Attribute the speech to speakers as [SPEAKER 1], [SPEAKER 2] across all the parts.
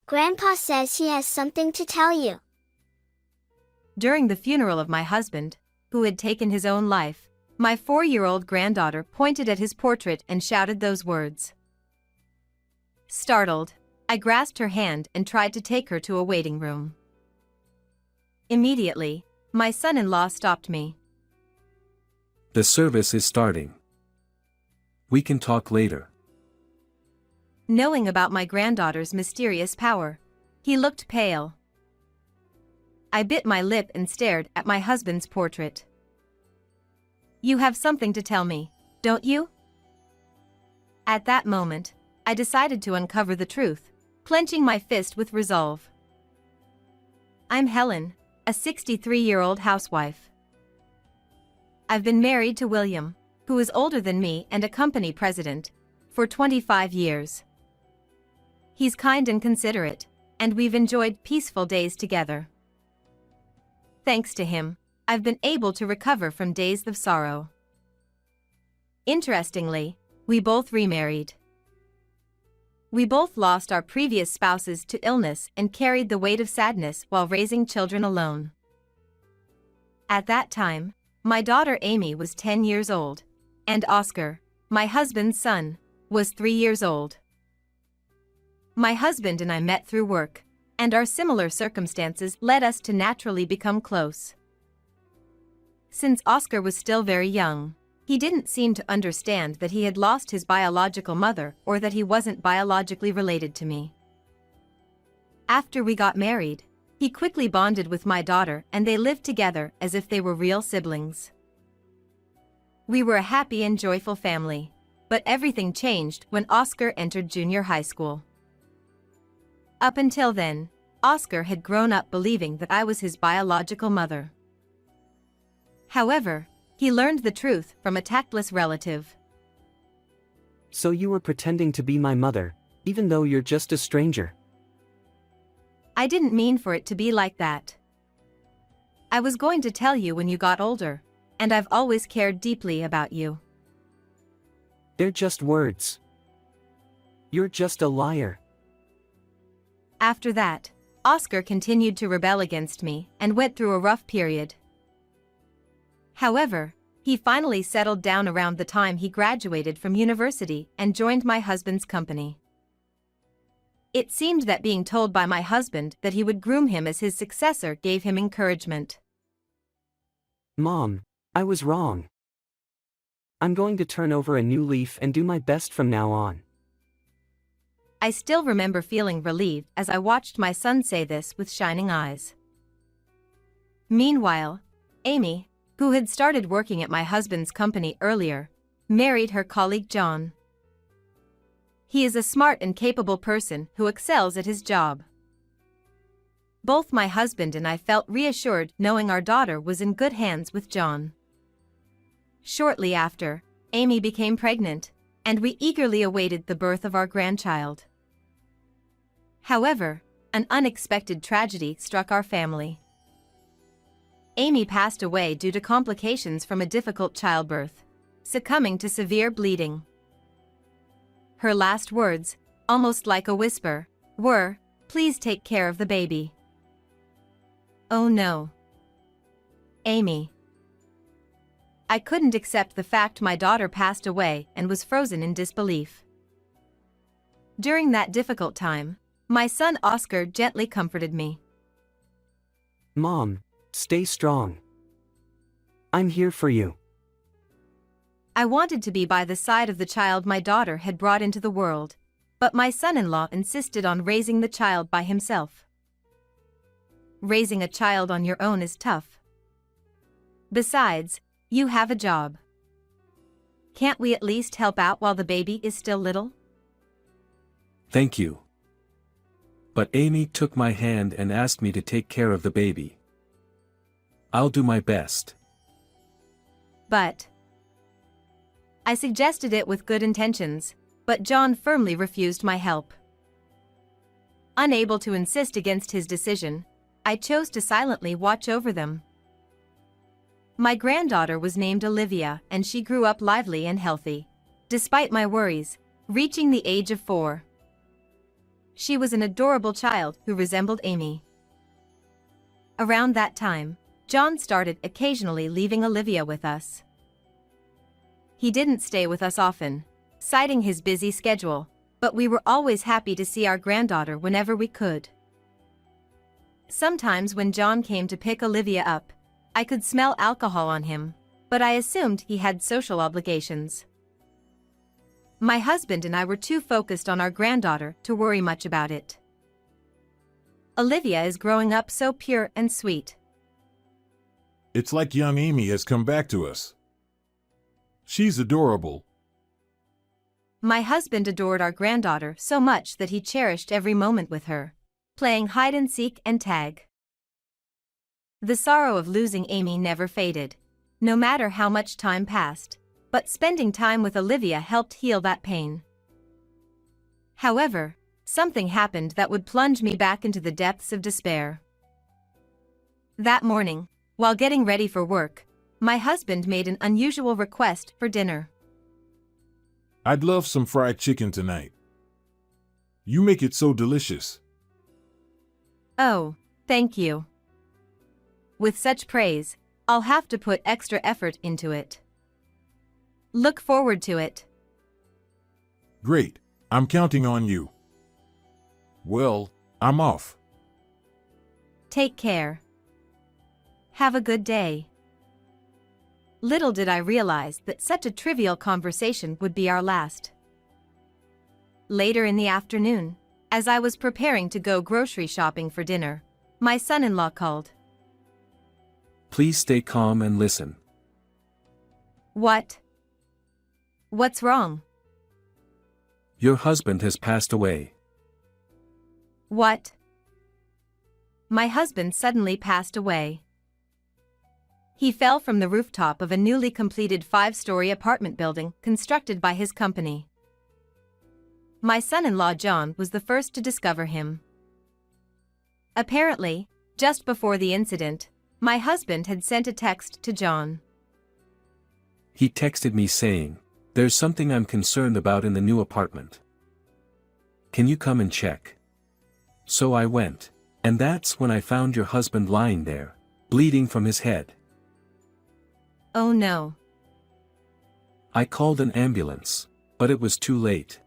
[SPEAKER 1] Grandpa says he has something to tell you.
[SPEAKER 2] During the funeral of my husband, who had taken his own life, my 4-year-old granddaughter pointed at his portrait and shouted those words. Startled, I grasped her hand and tried to take her to a waiting room. Immediately, my son-in-law stopped me.
[SPEAKER 3] The service is starting. We can talk later.
[SPEAKER 2] Knowing about my granddaughter's mysterious power, he looked pale. I bit my lip and stared at my husband's portrait. You have something to tell me, don't you? At that moment, I decided to uncover the truth, clenching my fist with resolve. I'm Helen, a 63-year-old housewife. I've been married to William, who is older than me and a company president, for 25 years. He's kind and considerate, and we've enjoyed peaceful days together. Thanks to him, I've been able to recover from days of sorrow. Interestingly, we both remarried. We both lost our previous spouses to illness and carried the weight of sadness while raising children alone. At that time, my daughter Amy was 10 years old, and Oscar, my husband's son, was 3 years old. My husband and I met through work, and our similar circumstances led us to naturally become close. Since Oscar was still very young, he didn't seem to understand that he had lost his biological mother or that he wasn't biologically related to me. After we got married, he quickly bonded with my daughter and they lived together as if they were real siblings. We were a happy and joyful family, but everything changed when Oscar entered junior high school. Up until then, Oscar had grown up believing that I was his biological mother. However, he learned the truth from a tactless relative.
[SPEAKER 4] So you were pretending to be my mother, even though you're just a stranger?
[SPEAKER 2] I didn't mean for it to be like that. I was going to tell you when you got older, and I've always cared deeply about you.
[SPEAKER 4] They're just words. You're just a liar.
[SPEAKER 2] After that, Oscar continued to rebel against me and went through a rough period. However, he finally settled down around the time he graduated from university and joined my husband's company. It seemed that being told by my husband that he would groom him as his successor gave him encouragement.
[SPEAKER 4] Mom, I was wrong. I'm going to turn over a new leaf and do my best from now on.
[SPEAKER 2] I still remember feeling relieved as I watched my son say this with shining eyes. Meanwhile, Amy, who had started working at my husband's company earlier, married her colleague John. He is a smart and capable person who excels at his job. Both my husband and I felt reassured knowing our daughter was in good hands with John. Shortly after, Amy became pregnant, and we eagerly awaited the birth of our grandchild. However, an unexpected tragedy struck our family. Amy passed away due to complications from a difficult childbirth, succumbing to severe bleeding. Her last words, almost like a whisper, were, "Please take care of the baby." Oh no. Amy. I couldn't accept the fact my daughter passed away and was frozen in disbelief. During that difficult time, my son Oscar gently comforted me.
[SPEAKER 4] Mom, stay strong. I'm here for you.
[SPEAKER 2] I wanted to be by the side of the child my daughter had brought into the world, but my son-in-law insisted on raising the child by himself. Raising a child on your own is tough. Besides, you have a job. Can't we at least help out while the baby is still little?
[SPEAKER 3] Thank you. But Amy took my hand and asked me to take care of the baby. I'll do my best.
[SPEAKER 2] But I suggested it with good intentions, but John firmly refused my help. Unable to insist against his decision, I chose to silently watch over them. My granddaughter was named Olivia and she grew up lively and healthy, despite my worries, reaching the age of 4. she was an adorable child who resembled Amy. Around that time, John started occasionally leaving Olivia with us. He didn't stay with us often, citing his busy schedule, but we were always happy to see our granddaughter whenever we could. Sometimes when John came to pick Olivia up, I could smell alcohol on him, but I assumed he had social obligations. My husband and I were too focused on our granddaughter to worry much about it. Olivia is growing up so pure and sweet.
[SPEAKER 5] It's like young Amy has come back to us. She's adorable.
[SPEAKER 2] My husband adored our granddaughter so much that he cherished every moment with her, playing hide-and-seek and tag. The sorrow of losing Amy never faded, no matter how much time passed, but spending time with Olivia helped heal that pain. However, something happened that would plunge me back into the depths of despair. That morning, while getting ready for work, my husband made an unusual request for dinner.
[SPEAKER 5] I'd love some fried chicken tonight. You make it so delicious.
[SPEAKER 2] Oh, thank you. With such praise, I'll have to put extra effort into it. Look forward to it.
[SPEAKER 5] Great, I'm counting on you. Well, I'm off.
[SPEAKER 2] Take care. Have a good day. Little did I realize that such a trivial conversation would be our last. Later in the afternoon, as I was preparing to go grocery shopping for dinner, my son-in-law called.
[SPEAKER 3] Please stay calm and listen.
[SPEAKER 2] What? What's wrong?
[SPEAKER 3] Your husband has passed away.
[SPEAKER 2] What? My husband suddenly passed away. He fell from the rooftop of a newly completed 5-story apartment building constructed by his company. My son-in-law John was the first to discover him. Apparently, just before the incident, my husband had sent a text to John.
[SPEAKER 3] He texted me saying, "There's something I'm concerned about in the new apartment. Can you come and check?" So I went, and that's when I found your husband lying there, bleeding from his head.
[SPEAKER 2] Oh no.
[SPEAKER 3] I called an ambulance, but it was too late.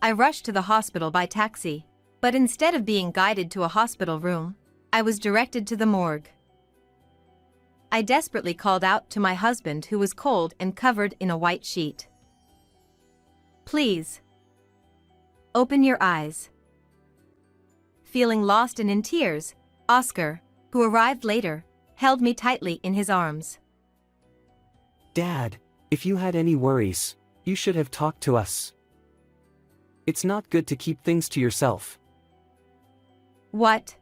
[SPEAKER 2] I rushed to the hospital by taxi, but instead of being guided to a hospital room, I was directed to the morgue. I desperately called out to my husband, who was cold and covered in a white sheet. Please. Open your eyes. Feeling lost and in tears, Oscar, who arrived later, held me tightly in his arms.
[SPEAKER 4] Dad, if you had any worries, you should have talked to us. It's not good to keep things to yourself.
[SPEAKER 2] What?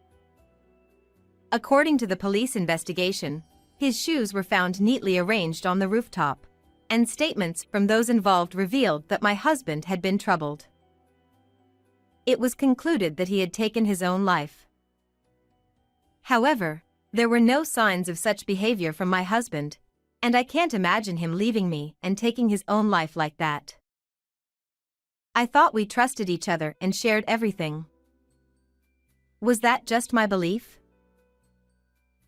[SPEAKER 2] According to the police investigation, his shoes were found neatly arranged on the rooftop, and statements from those involved revealed that my husband had been troubled. It was concluded that he had taken his own life. However, there were no signs of such behavior from my husband, and I can't imagine him leaving me and taking his own life like that. I thought we trusted each other and shared everything. Was that just my belief?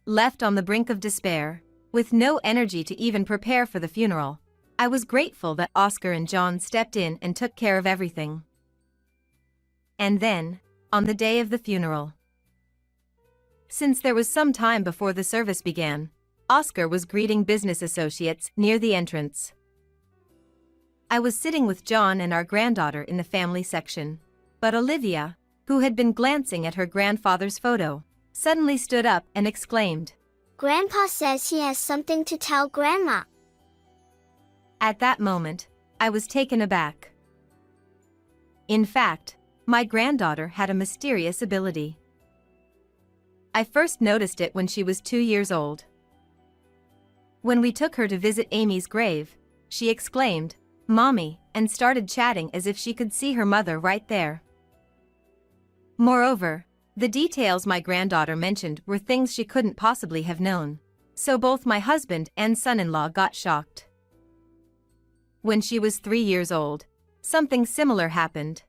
[SPEAKER 2] Left on the brink of despair, with no energy to even prepare for the funeral, I was grateful that Oscar and John stepped in and took care of everything. And then, on the day of the funeral, since there was some time before the service began, Oscar was greeting business associates near the entrance. I was sitting with John and our granddaughter in the family section, but Olivia, who had been glancing at her grandfather's photo, suddenly stood up and exclaimed,
[SPEAKER 1] Grandpa says he has something to tell Grandma.
[SPEAKER 2] At that moment, I was taken aback. In fact, my granddaughter had a mysterious ability. I first noticed it when she was 2 years old. When we took her to visit Amy's grave, she exclaimed, "Mommy," and started chatting as if she could see her mother right there. Moreover, the details my granddaughter mentioned were things she couldn't possibly have known, so both my husband and son-in-law got shocked. When she was 3 years old, something similar happened.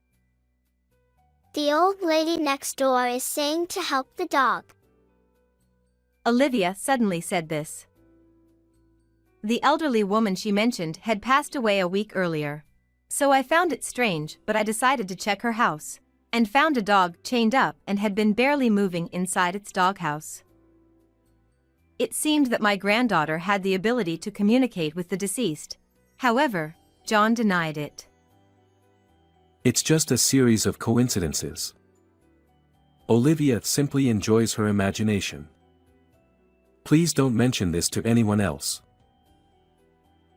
[SPEAKER 1] The old lady next door is saying to help the dog.
[SPEAKER 2] Olivia suddenly said this. The elderly woman she mentioned had passed away a week earlier. So I found it strange, but I decided to check her house, and found a dog chained up and had been barely moving inside its doghouse. It seemed that my granddaughter had the ability to communicate with the deceased. However, John denied it.
[SPEAKER 3] It's just a series of coincidences. Olivia simply enjoys her imagination. Please don't mention this to anyone else.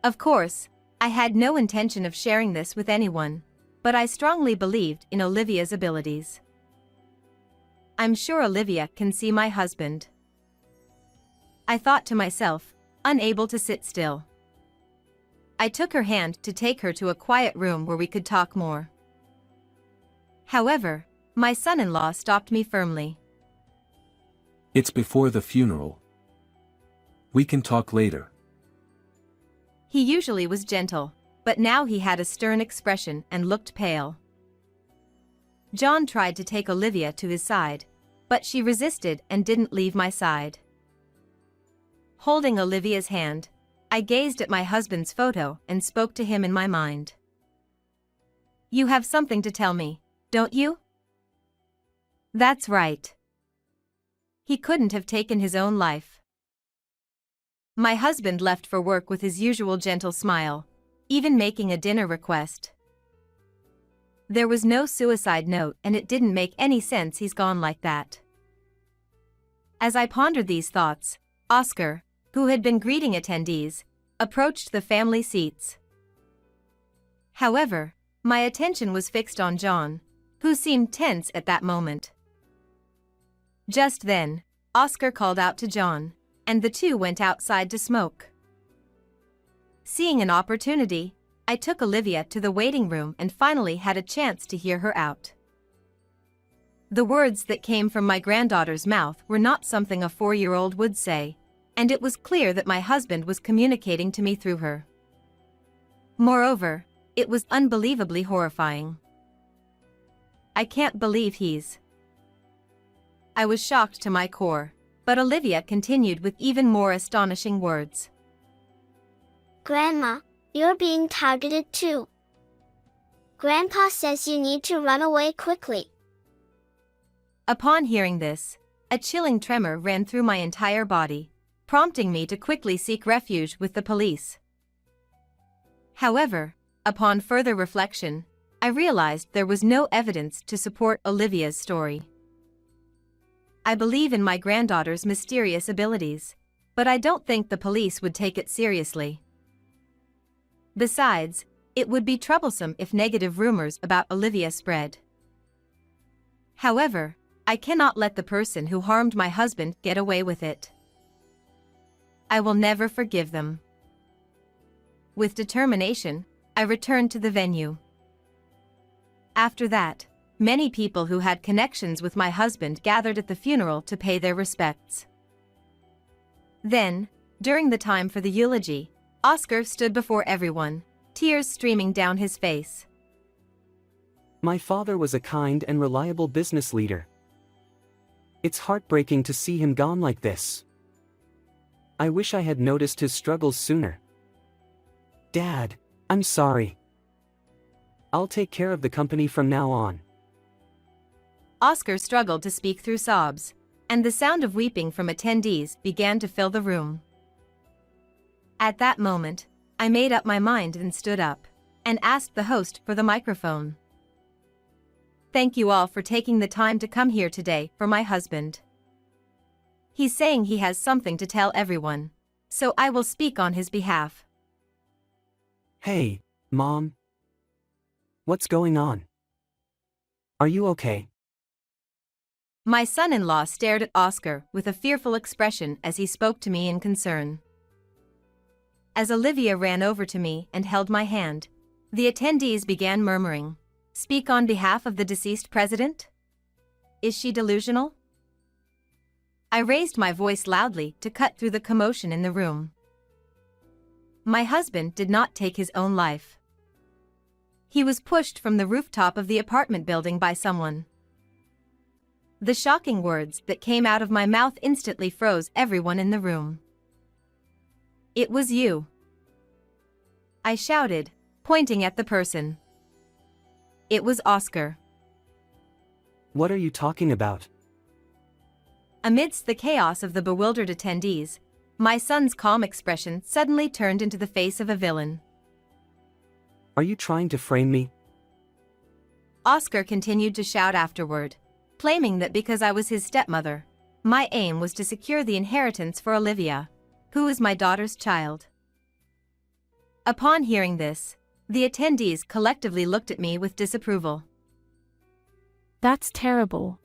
[SPEAKER 2] Of course, I had no intention of sharing this with anyone, but I strongly believed in Olivia's abilities. I'm sure Olivia can see my husband. I thought to myself, unable to sit still. I took her hand to take her to a quiet room where we could talk more. However, my son-in-law stopped me firmly.
[SPEAKER 3] It's before the funeral. We can talk later.
[SPEAKER 2] He usually was gentle, but now he had a stern expression and looked pale. John tried to take Olivia to his side, but she resisted and didn't leave my side. Holding Olivia's hand, I gazed at my husband's photo and spoke to him in my mind. You have something to tell me, don't you? That's right. He couldn't have taken his own life. My husband left for work with his usual gentle smile, even making a dinner request. There was no suicide note and it didn't make any sense he's gone like that. As I pondered these thoughts, Oscar, who had been greeting attendees, approached the family seats. However, my attention was fixed on John, who seemed tense at that moment. Just then, Oscar called out to John, and the two went outside to smoke. Seeing an opportunity, I took Olivia to the waiting room and finally had a chance to hear her out. The words that came from my granddaughter's mouth were not something a 4-year-old would say, and it was clear that my husband was communicating to me through her. Moreover, it was unbelievably horrifying. I can't believe he's... I was shocked to my core, but Olivia continued with even more astonishing words.
[SPEAKER 1] Grandma, you're being targeted too. Grandpa says you need to run away quickly.
[SPEAKER 2] Upon hearing this, a chilling tremor ran through my entire body, prompting me to quickly seek refuge with the police. However, upon further reflection, I realized there was no evidence to support Olivia's story. I believe in my granddaughter's mysterious abilities, but I don't think the police would take it seriously. Besides, it would be troublesome if negative rumors about Olivia spread. However, I cannot let the person who harmed my husband get away with it. I will never forgive them. With determination, I returned to the venue. After that, many people who had connections with my husband gathered at the funeral to pay their respects. Then, during the time for the eulogy, Oscar stood before everyone, tears streaming down his face.
[SPEAKER 4] My father was a kind and reliable business leader. It's heartbreaking to see him gone like this. I wish I had noticed his struggles sooner. Dad, I'm sorry. I'll take care of the company from now on.
[SPEAKER 2] Oscar struggled to speak through sobs, and the sound of weeping from attendees began to fill the room. At that moment, I made up my mind and stood up, and asked the host for the microphone. Thank you all for taking the time to come here today for my husband. He's saying he has something to tell everyone, so I will speak on his behalf.
[SPEAKER 4] Hey, Mom. What's going on? Are you okay?
[SPEAKER 2] My son-in-law stared at Oscar with a fearful expression as he spoke to me in concern. As Olivia ran over to me and held my hand, the attendees began murmuring, "Speak on behalf of the deceased president? Is she delusional?" I raised my voice loudly to cut through the commotion in the room. My husband did not take his own life. He was pushed from the rooftop of the apartment building by someone, The shocking words that came out of my mouth instantly froze everyone in the room. "It was you," I shouted, pointing at the person. It was Oscar.
[SPEAKER 4] What are you talking about?
[SPEAKER 2] Amidst the chaos of the bewildered attendees, my son's calm expression suddenly turned into the face of a villain.
[SPEAKER 4] Are you trying to frame me?
[SPEAKER 2] Oscar continued to shout afterward, claiming that because I was his stepmother, my aim was to secure the inheritance for Olivia, who is my daughter's child. Upon hearing this, the attendees collectively looked at me with disapproval.
[SPEAKER 6] That's terrible.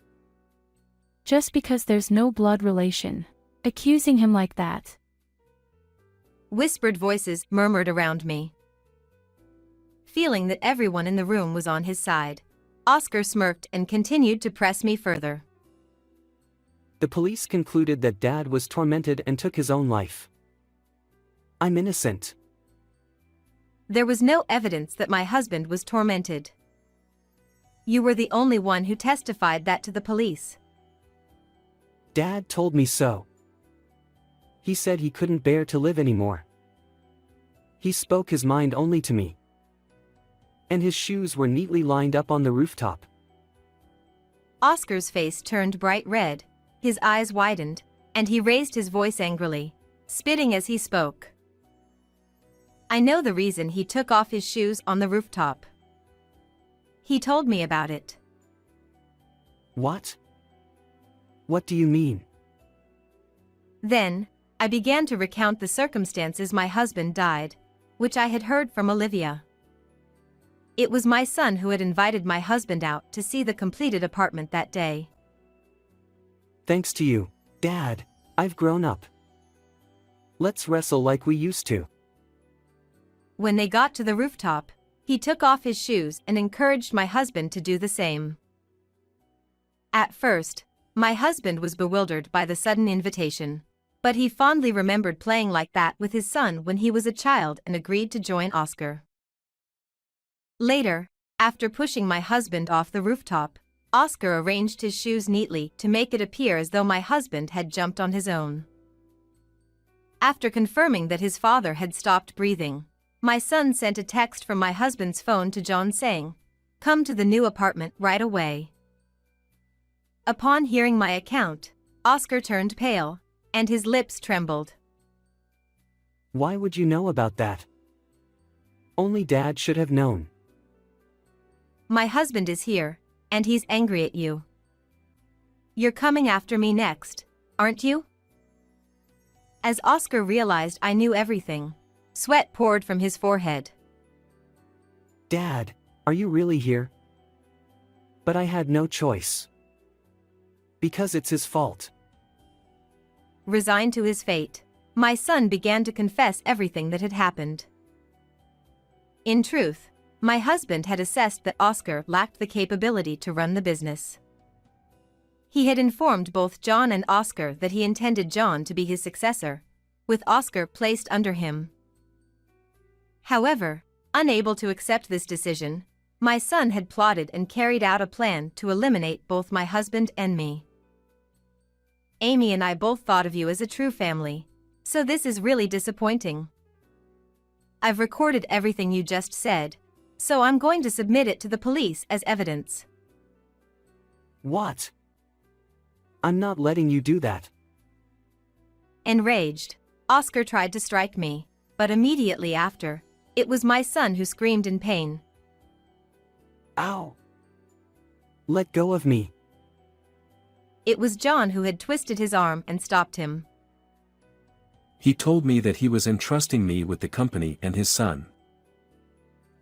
[SPEAKER 6] Just because there's no blood relation. Accusing him like that.
[SPEAKER 2] Whispered voices murmured around me. Feeling that everyone in the room was on his side, Oscar smirked and continued to press me further.
[SPEAKER 4] The police concluded that Dad was tormented and took his own life. I'm innocent.
[SPEAKER 2] There was no evidence that my husband was tormented. You were the only one who testified that to the police.
[SPEAKER 4] Dad told me so. He said he couldn't bear to live anymore. He spoke his mind only to me. And his shoes were neatly lined up on the rooftop.
[SPEAKER 2] Oscar's face turned bright red, his eyes widened, and he raised his voice angrily, spitting as he spoke. I know the reason he took off his shoes on the rooftop. He told me about it.
[SPEAKER 4] What? What do you mean?
[SPEAKER 2] Then, I began to recount the circumstances my husband died, which I had heard from Olivia. It was my son who had invited my husband out to see the completed apartment that day.
[SPEAKER 4] Thanks to you, Dad, I've grown up. Let's wrestle like we used to.
[SPEAKER 2] When they got to the rooftop, he took off his shoes and encouraged my husband to do the same. At first, my husband was bewildered by the sudden invitation, but he fondly remembered playing like that with his son when he was a child and agreed to join Oscar. Later, after pushing my husband off the rooftop, Oscar arranged his shoes neatly to make it appear as though my husband had jumped on his own. After confirming that his father had stopped breathing, my son sent a text from my husband's phone to John saying, "Come to the new apartment right away." Upon hearing my account, Oscar turned pale, and his lips trembled.
[SPEAKER 4] Why would you know about that? Only Dad should have known.
[SPEAKER 2] My husband is here, and he's angry at you. You're coming after me next, aren't you? As Oscar realized I knew everything, sweat poured from his forehead.
[SPEAKER 4] Dad, are you really here? But I had no choice. Because it's his fault.
[SPEAKER 2] Resigned to his fate, my son began to confess everything that had happened. In truth, my husband had assessed that Oscar lacked the capability to run the business. He had informed both John and Oscar that he intended John to be his successor, with Oscar placed under him. However, unable to accept this decision, my son had plotted and carried out a plan to eliminate both my husband and me. Amy and I both thought of you as a true family, so this is really disappointing. I've recorded everything you just said, so I'm going to submit it to the police as evidence.
[SPEAKER 4] What? I'm not letting you do that.
[SPEAKER 2] Enraged, Oscar tried to strike me, but immediately after, it was my son who screamed in pain.
[SPEAKER 4] Ow! Let go of me.
[SPEAKER 2] It was John who had twisted his arm and stopped him.
[SPEAKER 3] He told me that he was entrusting me with the company and his son.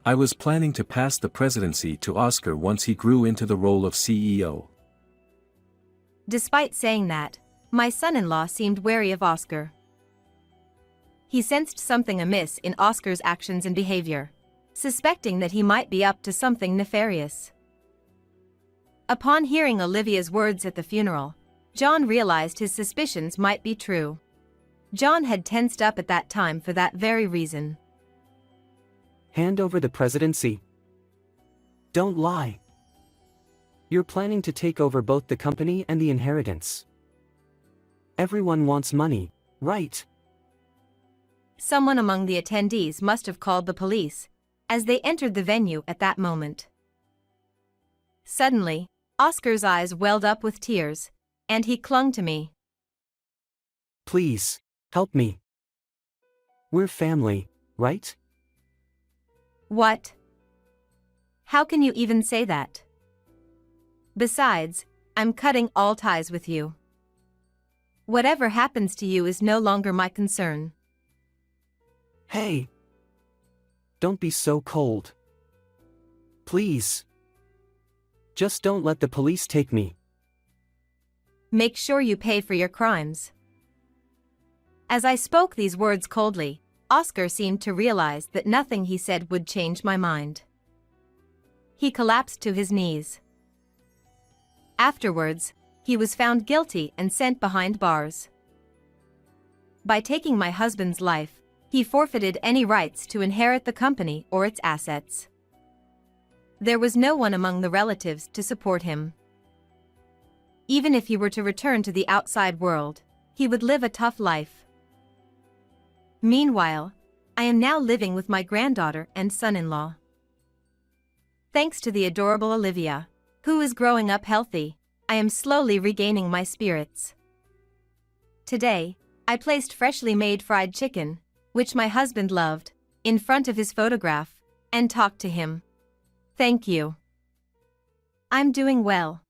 [SPEAKER 3] I was planning to pass the presidency to Oscar once he grew into the role of CEO.
[SPEAKER 2] Despite saying that, my son-in-law seemed wary of Oscar. He sensed something amiss in Oscar's actions and behavior, suspecting that he might be up to something nefarious. Upon hearing Olivia's words at the funeral, John realized his suspicions might be true. John had tensed up at that time for that very reason.
[SPEAKER 4] Hand over the presidency. Don't lie. You're planning to take over both the company and the inheritance. Everyone wants money, right?
[SPEAKER 2] Someone among the attendees must have called the police, as they entered the venue at that moment. Suddenly, Oscar's eyes welled up with tears, and he clung to me.
[SPEAKER 4] Please, help me. We're family, right?
[SPEAKER 2] What? How can you even say that? Besides, I'm cutting all ties with you. Whatever happens to you is no longer my concern.
[SPEAKER 4] Hey! Don't be so cold. Please. Just don't let the police take me.
[SPEAKER 2] Make sure you pay for your crimes. As I spoke these words coldly, Oscar seemed to realize that nothing he said would change my mind. He collapsed to his knees. Afterwards, he was found guilty and sent behind bars. By taking my husband's life, he forfeited any rights to inherit the company or its assets. There was no one among the relatives to support him. Even if he were to return to the outside world, he would live a tough life. Meanwhile, I am now living with my granddaughter and son-in-law. Thanks to the adorable Olivia, who is growing up healthy, I am slowly regaining my spirits. Today, I placed freshly made fried chicken, which my husband loved, in front of his photograph, and talked to him. Thank you. I'm doing well.